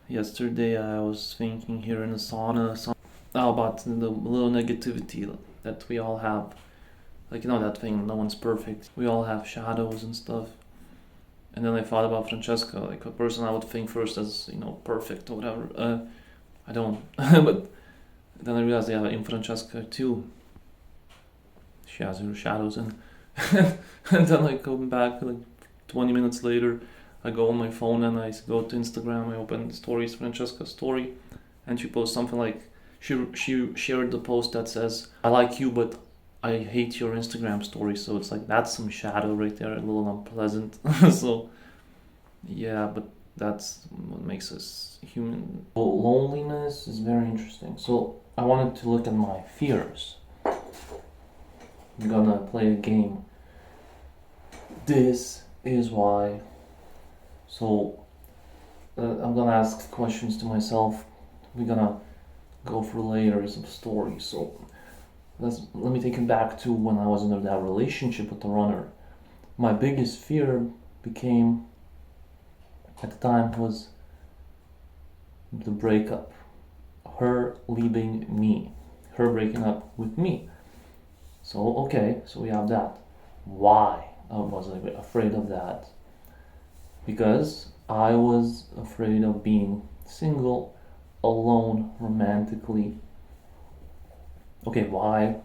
Yesterday I was thinking here in the sauna about the little negativity that we all have. Like, that thing, no one's perfect. We all have shadows and stuff. And then I thought about Francesca, like a person I would think first as, perfect or whatever. I don't. But then I realized, yeah, in Francesca too, she has her shadows. And, and then I come back, like 20 minutes later, I go on my phone and I go to Instagram, I open stories, Francesca's story, and she posts something like, she shared the post that says, I like you, but I hate your Instagram story. So it's like, that's some shadow right there, a little unpleasant. So, yeah, but that's what makes us human. Well, loneliness is very interesting. So I wanted to look at my fears. I'm gonna play a game. This is why. So I'm gonna ask questions to myself. We're gonna go through layers of stories. So let me take it back to when I was in that relationship with the runner. My biggest fear became, at the time, was the breakup. Her leaving me. Her breaking up with me. So, okay, so we have that. Why I was afraid of that? Because I was afraid of being single, alone, romantically. Okay, why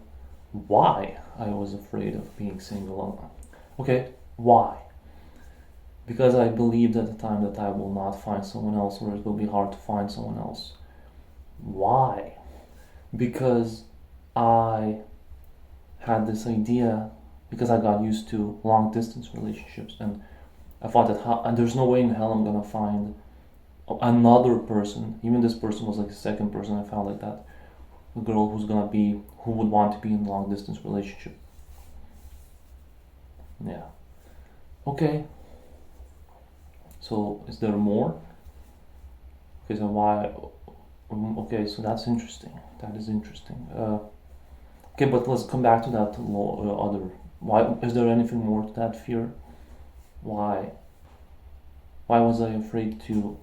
I was afraid of being single? Okay, why? Because I believed at the time that I will not find someone else, or it will be hard to find someone else. Why? Because I had this idea, because I got used to long distance relationships, and I thought that and there's no way in hell I'm gonna find another person. Even this person was like the second person I found like that. A girl who would want to be in a long distance relationship. Yeah. Okay. So is there more? Okay, so why? Okay, so that's interesting. That is interesting. Okay, but let's come back to that other. Why is there anything more to that fear? Why? Why was I afraid to,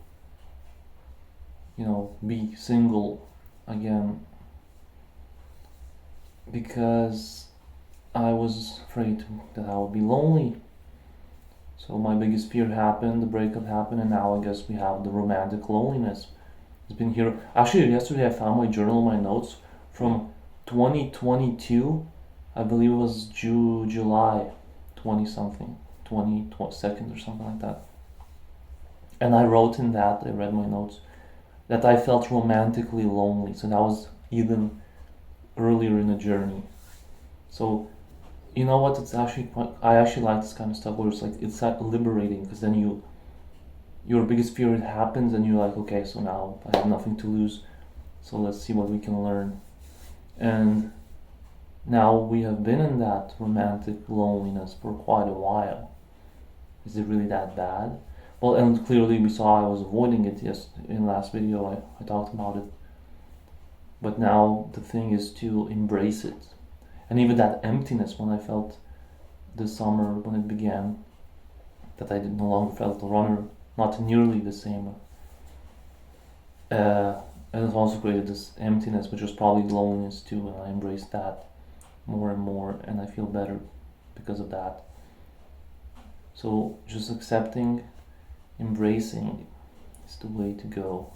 be single again? Because I was afraid that I would be lonely. So my biggest fear happened, the breakup happened, and now I guess we have the romantic loneliness. It's been here. Actually, yesterday I found my journal, my notes from 2022. I believe it was July 20 something, 22nd or something like that. And I wrote in that, I read my notes, that I felt romantically lonely. So that was even earlier in the journey. So, you know what? It's actually I actually like this kind of stuff where it's like liberating, because then your biggest fear happens and you're like, okay, so now I have nothing to lose. So let's see what we can learn. And now we have been in that romantic loneliness for quite a while. Is it really that bad? Well, and clearly we saw I was avoiding it. Yes, in the last video I talked about it. But now the thing is to embrace it. And even that emptiness when I felt this summer, when it began, that I no longer felt the runner, not nearly the same. And it also created this emptiness, which was probably loneliness too, and I embraced that more and more, and I feel better because of that. So just accepting, embracing is the way to go.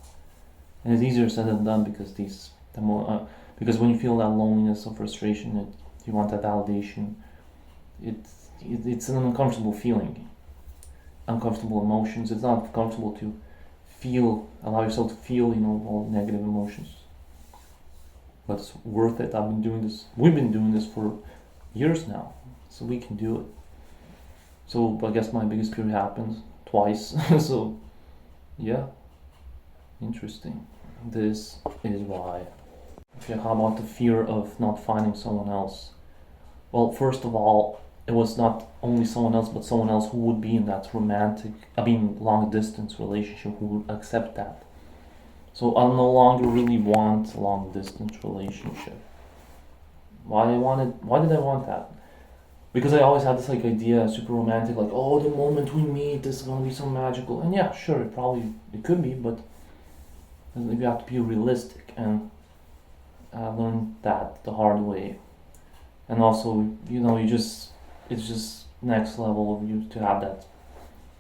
And it's easier said than done, because because when you feel that loneliness or frustration, you want that validation. It's an uncomfortable feeling, uncomfortable emotions. It's not comfortable to allow yourself to feel, all negative emotions. But it's worth it. We've been doing this for years now, so we can do it. So I guess my biggest fear happened twice. So yeah, interesting. This is why. Okay, how about the fear of not finding someone else? Well, first of all, it was not only someone else, but someone else who would be in that long distance relationship, who would accept that. So I no longer really want a long distance relationship. Why did I want that? Because I always had this idea, super romantic, the moment we meet, this is gonna be so magical. And yeah, sure, it could be, but And you have to be realistic, and I learned that the hard way. And also, it's just next level of you to have that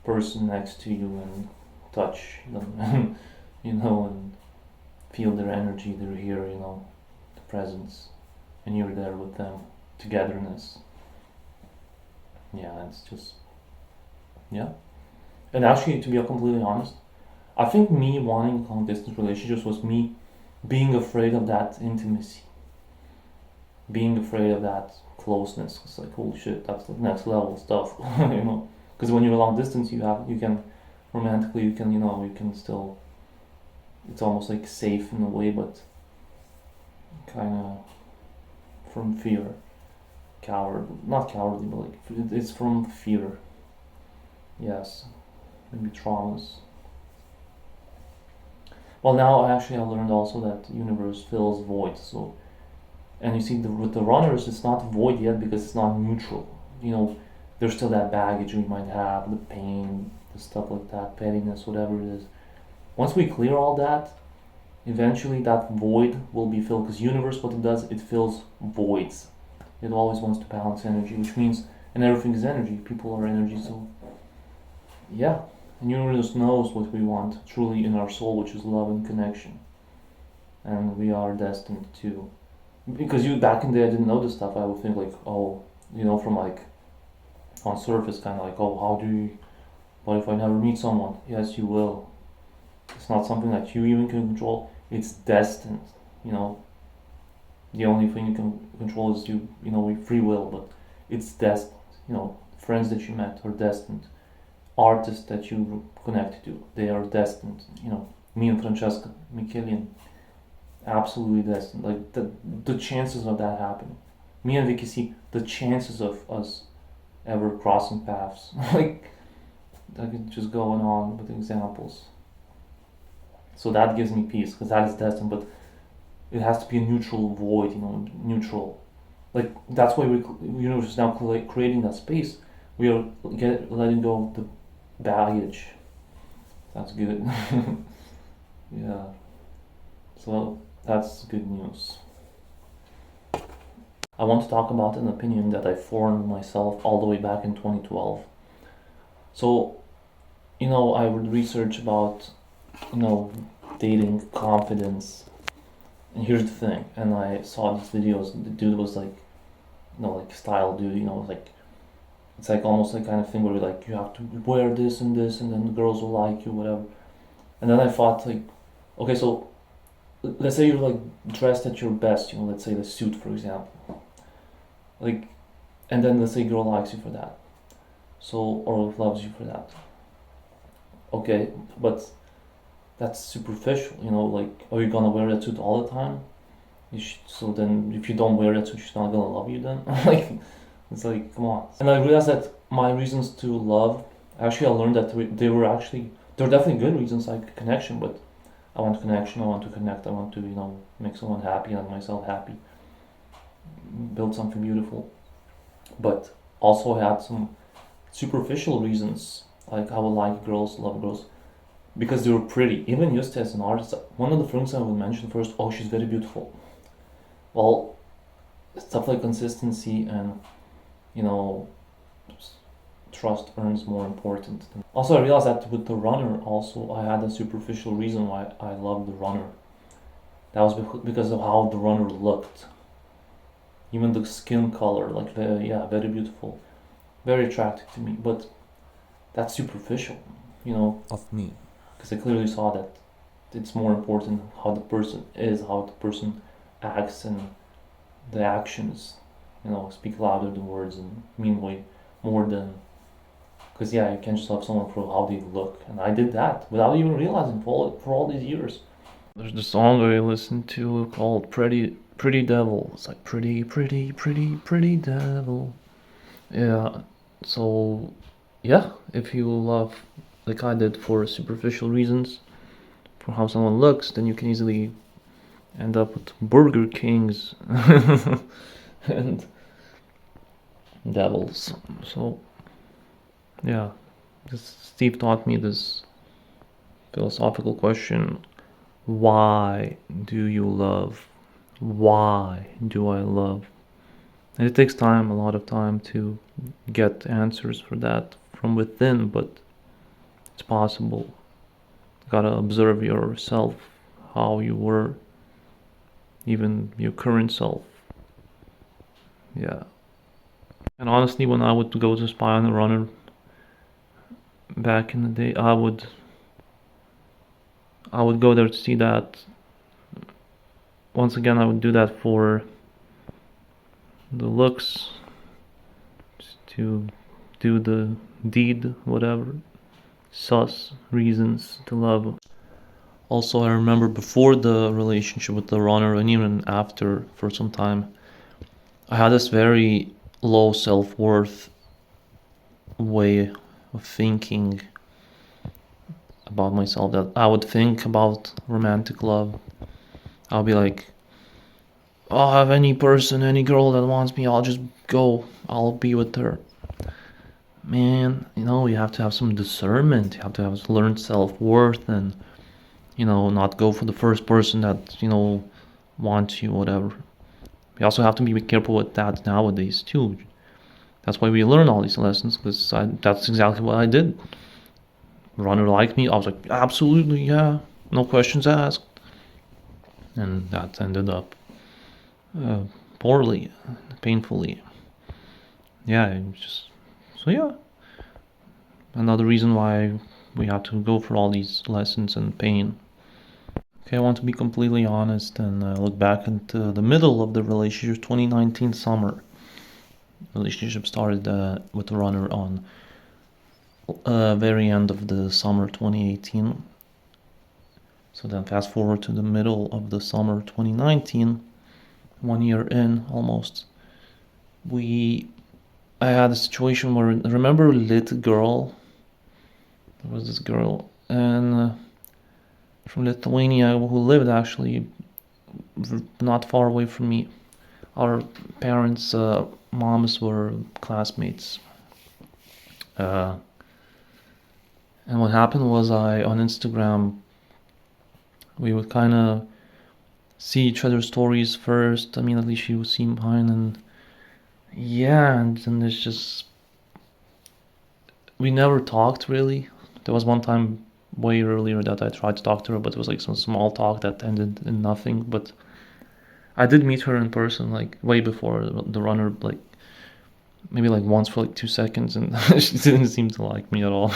person next to you and touch them, and feel their energy, they're here, the presence, and you're there with them, togetherness. Yeah, it's just, yeah. And actually, to be completely honest, I think me wanting long distance relationships was me being afraid of that intimacy, being afraid of that closeness. It's like, holy shit, that's the next level stuff, Because when you're long distance, you can romantically, you can still. It's almost like safe in a way, but kind of from fear, not cowardly, but like it's from fear. Yes, maybe traumas. Well, now actually I learned also that the universe fills voids. So, and you see, with the runners, it's not void yet because it's not neutral. There's still that baggage we might have, the pain, the stuff like that, pettiness, whatever it is. Once we clear all that, eventually that void will be filled. Because universe, what it does, it fills voids. It always wants to balance energy, which means, and everything is energy. People are energy, so yeah. And universe knows what we want truly in our soul, which is love and connection. And we are destined to. Because back in the day, I didn't know this stuff. I would think like, oh, from like on surface, kind of like, oh, what if I never meet someone? Yes, you will. It's not something that you even can control. It's destined. The only thing you can control is free will, but it's destined. Friends that you met are destined. Artists that you connect to, they are destined. Me and Francesca Michelian, absolutely destined. Like the chances of that happening. Me and Vicky see the chances of us ever crossing paths. Like I could just go on with examples. So that gives me peace because that is destined, but it has to be a neutral void, neutral. Like that's why universe is now creating that space. We are letting go of the baggage. That's good. Yeah. So that's good news. I want to talk about an opinion that I formed myself all the way back in 2012. So, I would research about, dating, confidence. And here's the thing, and I saw these videos, the dude was like, like style dude, like, it's like almost like kind of thing where like you have to wear this and this and then the girls will like you, whatever. And then I thought like, okay, so let's say you're like dressed at your best, let's say the suit for example. Like, and then let's say girl likes you for that. So, or loves you for that. Okay, but that's superficial, like, are you gonna wear that suit all the time? So then, if you don't wear that suit, she's not gonna love you then? Like, it's like, come on. And I realized that my reasons to love, actually I learned that they're definitely good reasons, like connection, but I want connection, I want to connect, I want to, make someone happy and myself happy, build something beautiful. But also I had some superficial reasons, like I would like girls, love girls, because they were pretty. Even just as an artist, one of the things I would mention first, oh, she's very beautiful. Well, stuff like consistency and, trust earns more important. Also, I realized that with the runner, also, I had a superficial reason why I loved the runner. That was because of how the runner looked. Even the skin color, like, very beautiful. Very attractive to me, but that's superficial, of me. Because I clearly saw that it's more important how the person is, how the person acts, and the actions, speak louder than words and mean way more than. Because you can't just love someone for how they look, and I did that without even realizing for all these years. There's the song I listened to called Pretty Devil. It's like pretty, pretty, pretty, pretty devil. Yeah. So, yeah, if you love like I did for superficial reasons, for how someone looks, then you can easily end up with Burger Kings and devils. So, yeah, Steve taught me this philosophical question: Why do you love? Why do I love? And it takes time, a lot of time, to get answers for that from within, but it's possible. You gotta observe yourself, how you were, even your current self. Yeah. And honestly, when I would go to spy on a runner back in the day, I would go there to see that. Once again, I would do that for the looks, to do the deed, whatever. Sus reasons to love. Also, I remember before the relationship with the runner, and even after for some time, I had this very low self-worth way of thinking about myself, that I would think about romantic love. I'll be like, I'll have any person, any girl that wants me, I'll just go, I'll be with her. Man, you have to have some discernment. You have to have learned self-worth, and not go for the first person that wants you, whatever. We also have to be careful with that nowadays too. That's why we learn all these lessons, because that's exactly what I did. Runner liked me, I was like, absolutely, yeah, no questions asked. And that ended up poorly, painfully. Yeah, so yeah. Another reason why we have to go for all these lessons and pain. Okay, I want to be completely honest and look back into the middle of the relationship, 2019 summer. Relationship started with the runner on very end of the summer 2018. So then fast forward to the middle of the summer 2019, 1 year in almost. I had a situation where, remember Lit Girl? There was this girl, and from Lithuania, who lived actually not far away from me. Our parents' moms were classmates. And what happened was, on Instagram, we would kind of see each other's stories first. I mean, at least she would see mine, and yeah, and then there's just, we never talked really. There was one time way earlier that I tried to talk to her, but it was like some small talk that ended in nothing. But I did meet her in person, like way before the runner, like maybe like once for like 2 seconds, and she didn't seem to like me at all.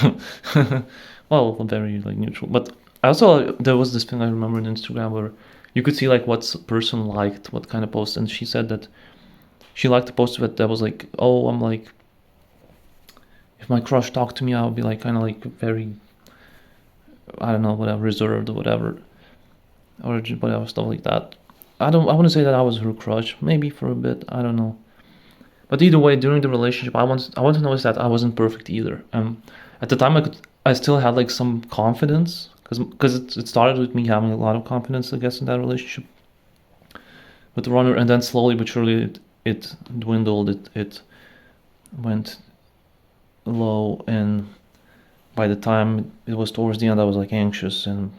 Well, very like neutral. But I also, there was this thing I remember on Instagram where you could see like what person liked what kind of post, and she said that she liked the post that was like, oh, I'm like, if my crush talked to me, I would be like kind of like very, I don't know, whatever, reserved or whatever, or whatever stuff like that. I wouldn't say that I was her crush. Maybe for a bit, I don't know. But either way, during the relationship, I want to notice that I wasn't perfect either. At the time, I still had like some confidence, because it started with me having a lot of confidence, I guess, in that relationship with the runner, and then slowly but surely it dwindled. It went low, and by the time it was towards the end, I was like anxious, and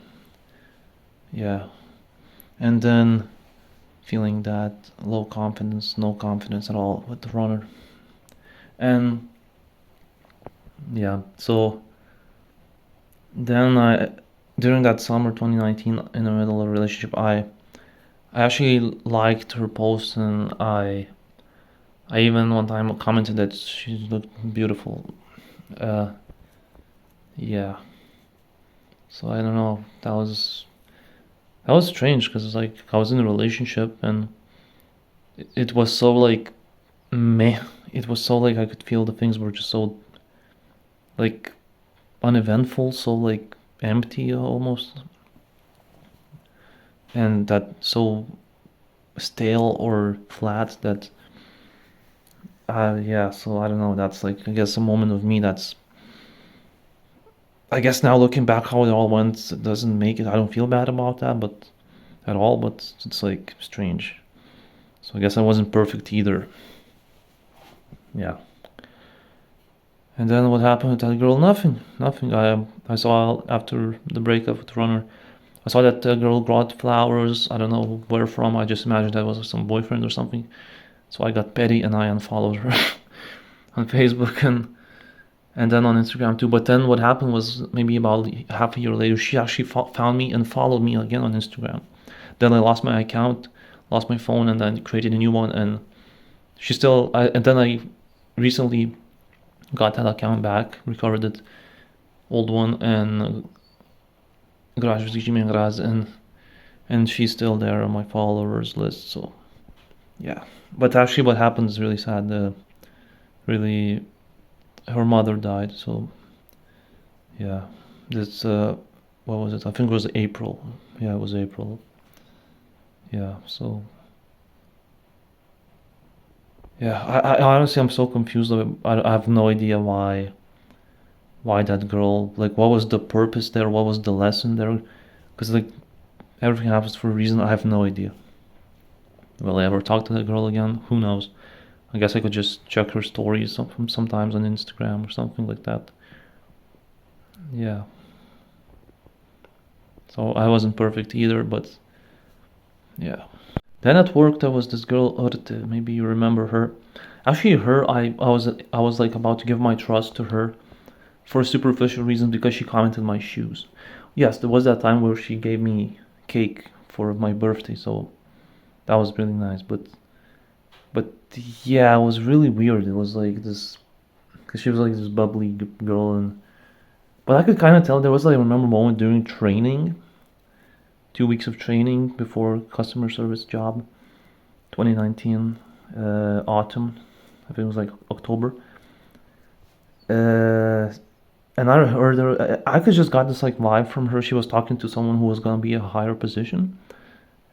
yeah, and then feeling that low confidence, no confidence at all with the runner. And yeah, so then during that summer 2019, in the middle of a relationship, I actually liked her post, and I even one time commented that she looked beautiful. Uh, yeah. So I don't know. That was strange, because it's like I was in a relationship, and it was so like meh. It was so like I could feel the things were just so like uneventful, so like empty almost, and that so stale or flat that yeah. So I don't know. That's like, I guess, a moment of me that's, I guess now looking back how it all went, it doesn't make it. I don't feel bad about that, but at all. But it's like strange. So I guess I wasn't perfect either. Yeah. And then what happened with that girl? Nothing. I saw after the breakup with Runner, I saw that girl brought flowers. I don't know where from. I just imagined that was some boyfriend or something. So I got petty and I unfollowed her on Facebook and then on Instagram too. But then what happened was maybe about half a year later, she actually found me and followed me again on Instagram. Then I lost my account, lost my phone, and then created a new one. And she still, and then I recently got that account back, recovered it, old one, and Graz, and she's still there on my followers list. So yeah, but actually, what happened is really sad. Really, her mother died. So yeah, this what was it? I think it was April. Yeah, it was April. Yeah, so yeah, I honestly I'm so confused. I have no idea why that girl, like, what was the purpose there? What was the lesson there? Because like everything happens for a reason. I have no idea. Will I ever talk to that girl again? Who knows? I guess I could just check her stories sometimes on Instagram or something like that. Yeah. So I wasn't perfect either, but yeah. Then at work there was this girl Urte. Maybe you remember her. Actually, I was like about to give my trust to her for a superficial reason because she commented my shoes. Yes, there was that time where she gave me cake for my birthday, so that was really nice. But yeah, it was really weird. It was like this because she was like this bubbly girl, and but I could kind of tell there was like I remember a moment during training, 2 weeks of training before customer service job, 2019 autumn. I think it was like October. Uh, and I heard her. I could just got this like vibe from her. She was talking to someone who was gonna be a higher position,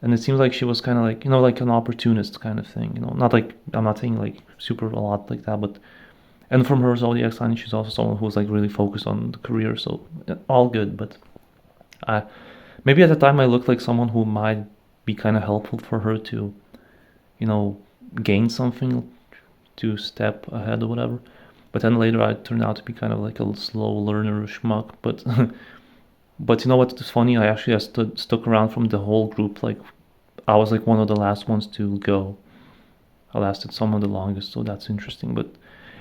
and it seems like she was kind of like like an opportunist kind of thing. Not like I'm not saying like super a lot like that, but and from her zodiac sign, she's also someone who was like really focused on the career. So all good, but I maybe at the time I looked like someone who might be kind of helpful for her to, you know, gain something, to step ahead or whatever. But then later I turned out to be kind of like a slow learner schmuck. But but you know what's funny? I stuck around from the whole group. Like I was like one of the last ones to go. I lasted some of the longest, so that's interesting. But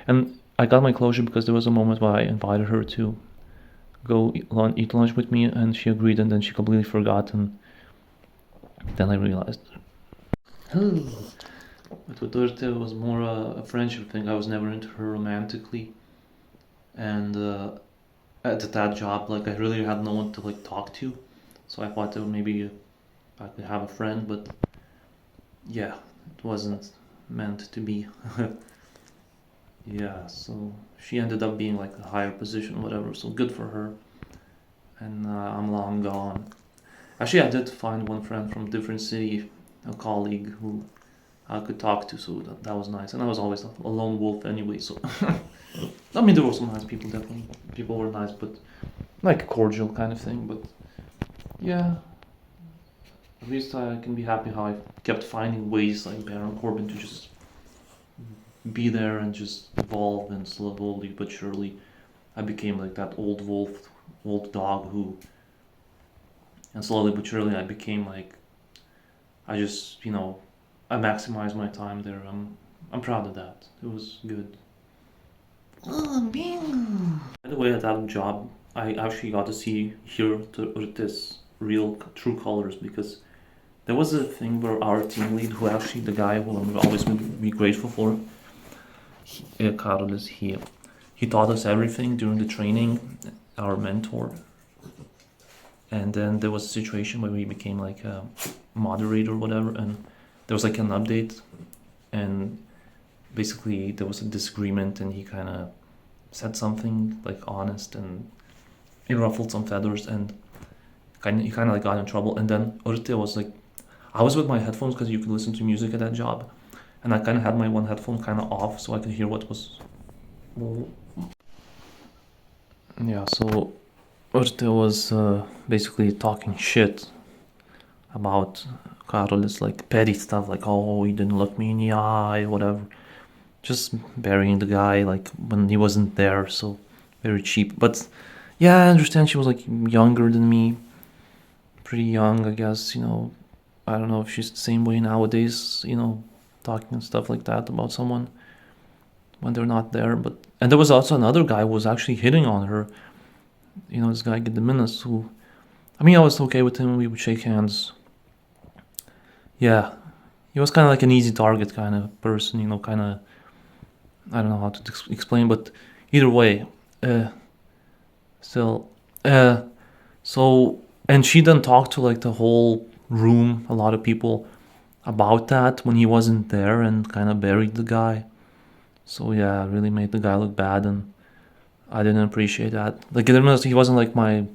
and I got my closure because there was a moment where I invited her to go eat lunch with me, and she agreed, and then she completely forgot, and then I realized. But with Urte, it was more a friendship thing. I was never into her romantically, and at that job, like I really had no one to like talk to, so I thought that maybe I could have a friend, but yeah, it wasn't meant to be. Yeah, so she ended up being like a higher position, whatever. So good for her, and I'm long gone. Actually, I did find one friend from a different city, a colleague who I could talk to, so that was nice. And I was always a lone wolf anyway, so I mean, there were some nice people, definitely. People were nice, but like a cordial kind of thing. But yeah, at least I can be happy how I kept finding ways, like Baron Corbin, to just be there and just evolve, and slowly but surely I became like that old wolf, old dog who, and slowly but surely I became like, I just, I maximized my time there. I'm proud of that. It was good. Oh, bingo. By the way, at that job, I actually got to hear this real true colors, because there was a thing where our team lead, who actually the guy who I'm always be grateful for, Carlos, he taught us everything during the training, our mentor. And then there was a situation where we became like a moderator or whatever, and there was like an update, and basically there was a disagreement, and he kind of said something like honest, and it ruffled some feathers, and he kind of like got in trouble. And then Urte was like, I was with my headphones because you could listen to music at that job, and I kind of had my one headphone kind of off so I could hear what was. Well, yeah, so Urte was basically talking shit about Carlos, like petty stuff, like, oh, he didn't look me in the eye, whatever. Just burying the guy like when he wasn't there, so very cheap. But yeah, I understand she was like younger than me, pretty young, I guess. I don't know if she's the same way nowadays. Talking and stuff like that about someone when they're not there. But and there was also another guy who was actually hitting on her. This guy Gediminas, who, I mean, I was okay with him. We would shake hands. Yeah, he was kind of like an easy target kind of person. Kind of, I don't know how to explain, but either way, still, so, and she then talked to like the whole room, a lot of people, about that when he wasn't there, and kind of buried the guy. So yeah, really made the guy look bad, and I didn't appreciate that. Like, he wasn't like my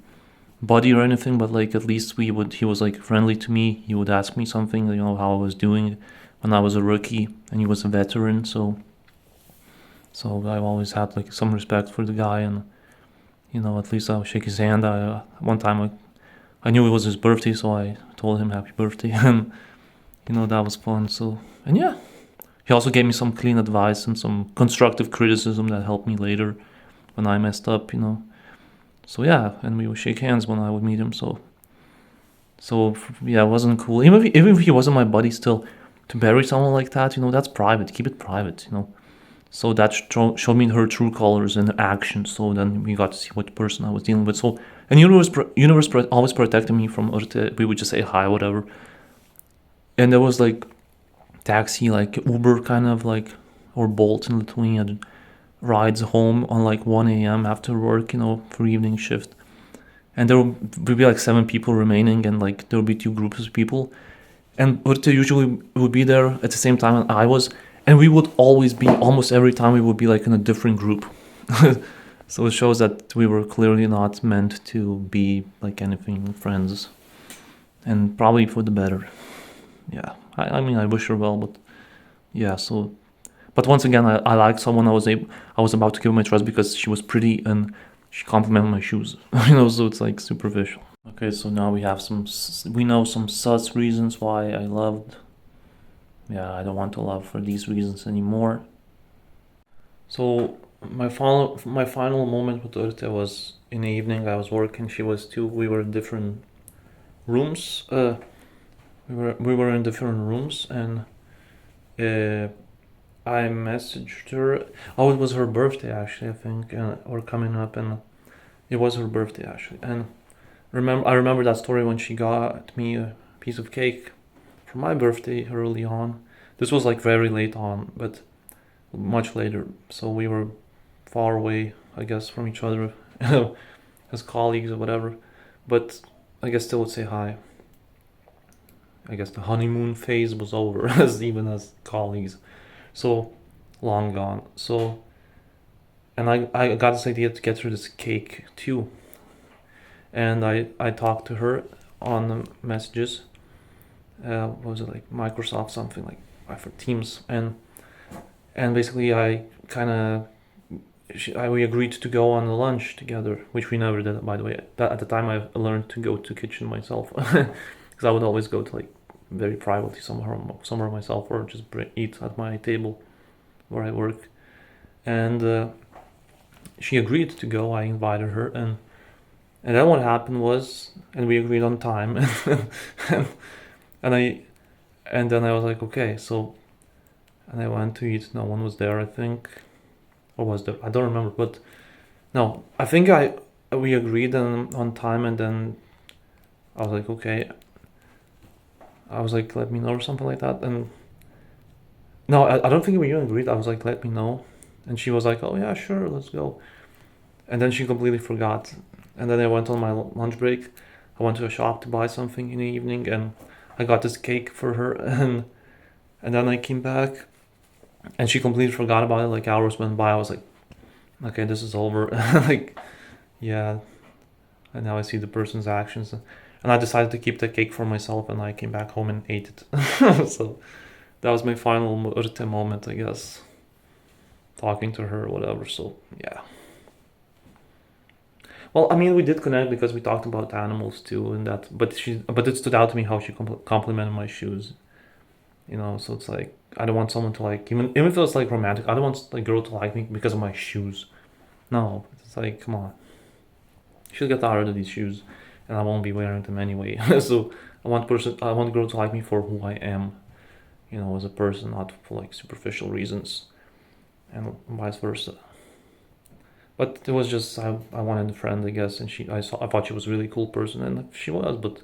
buddy or anything, but like at least he was like friendly to me. He would ask me something, how I was doing when I was a rookie, and he was a veteran. So I've always had like some respect for the guy, and at least I'll shake his hand. One time I knew it was his birthday, so I told him happy birthday, and that was fun. So, and yeah, he also gave me some clean advice and some constructive criticism that helped me later when I messed up. So yeah, and we would shake hands when I would meet him. So yeah, it wasn't cool. Even if he wasn't my buddy, still to bury someone like that, that's private. Keep it private. So that showed me her true colors and action. So then we got to see what person I was dealing with. So, and universe always protected me from Urte. We would just say hi, whatever. And there was like taxi, like Uber kind of like, or Bolt in Lithuania, rides home on like 1 a.m. after work, for evening shift. And there would be like 7 people remaining, and like there would be 2 groups of people. And Urte usually would be there at the same time I was. And we would always be, almost every time we would be like in a different group. So it shows that we were clearly not meant to be like anything friends. And probably for the better. Yeah, I mean, I wish her well, but yeah, so. But once again, I liked someone. I was about to give my trust because she was pretty and she complimented my shoes. So it's like superficial. Okay, so now we know some sus reasons why I loved. Yeah, I don't want to love for these reasons anymore. So my final moment with Urte was in the evening. I was working, she was too. We were in different rooms. We were in different rooms, and I messaged her. Oh, it was her birthday actually, I think, or coming up, and it was her birthday actually. And I remember that story when she got me a piece of cake for my birthday early on. This was like very late on, but much later. So we were far away, I guess, from each other as colleagues or whatever. But I guess still would say hi. I guess the honeymoon phase was over, even as colleagues. So long gone. So, and I got this idea to get her this cake too. And I talked to her on the messages. What was it, like Microsoft something, like for Teams, and basically I kind of we agreed to go on the lunch together, which we never did, by the way. At the time I learned to go to kitchen myself, because I would always go to like very privately somewhere myself, or just eat at my table where I work. And she agreed to go. I invited her, and then what happened was, and we agreed on time, and then I was like, okay, so, and I went to eat. No one was there, I think, or was there? I don't remember, but no, I think we agreed on time, and then I was like, okay. I was like, let me know, or something like that. And no, I don't think we even agreed. I was like, let me know. And she was like, oh yeah, sure, let's go. And then she completely forgot. And then I went on my lunch break. I went to a shop to buy something in the evening, and I got this cake for her. And then I came back, and she completely forgot about it. Like hours went by. I was like, okay, this is over. Like, yeah. And now I see the person's actions. And I decided to keep the cake for myself, and I came back home and ate it. So that was my final Urte moment, I guess. Talking to her or whatever, so yeah. Well, I mean, we did connect because we talked about animals too, and that. But it stood out to me how she complimented my shoes. So it's like, I don't want someone to like, even if it was like romantic, I don't want like girl to like me because of my shoes. No, it's like, come on. You should get out of these shoes. and I won't be wearing them anyway. So I want girl to like me for who I am, as a person, not for like superficial reasons, and vice versa. But it was just I wanted a friend, I guess, and I thought she was a really cool person, and she was, but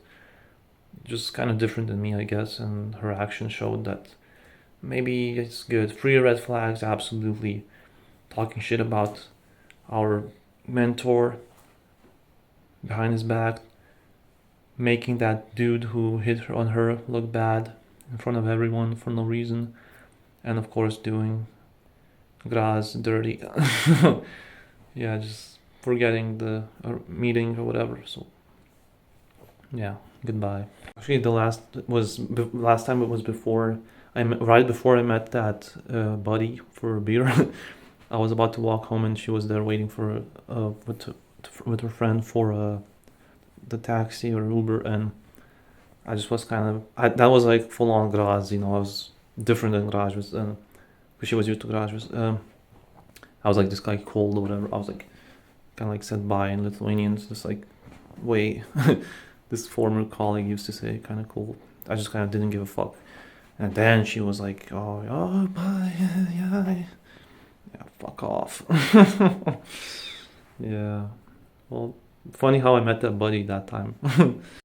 just kind of different than me, I guess, and her actions showed that maybe it's good. Free red flags, absolutely. Talking shit about our mentor behind his back, making that dude who hit her on her look bad in front of everyone for no reason, and of course doing Graz dirty. Yeah, just forgetting the meeting or whatever. So yeah, goodbye. Actually, last time it was before right before I met that buddy for a beer. I was about to walk home and she was there waiting for with her friend for the taxi or Uber, and I just was that was like full on Graz, I was different than Graz was, because she was used to Graz was. I was like this guy cold or whatever. I was like kind of like said bye in Lithuanian, just like way this former colleague used to say, kind of cool. I just kind of didn't give a fuck. And then she was like, oh, bye, yeah, fuck off. Yeah. Well, funny how I met that buddy that time.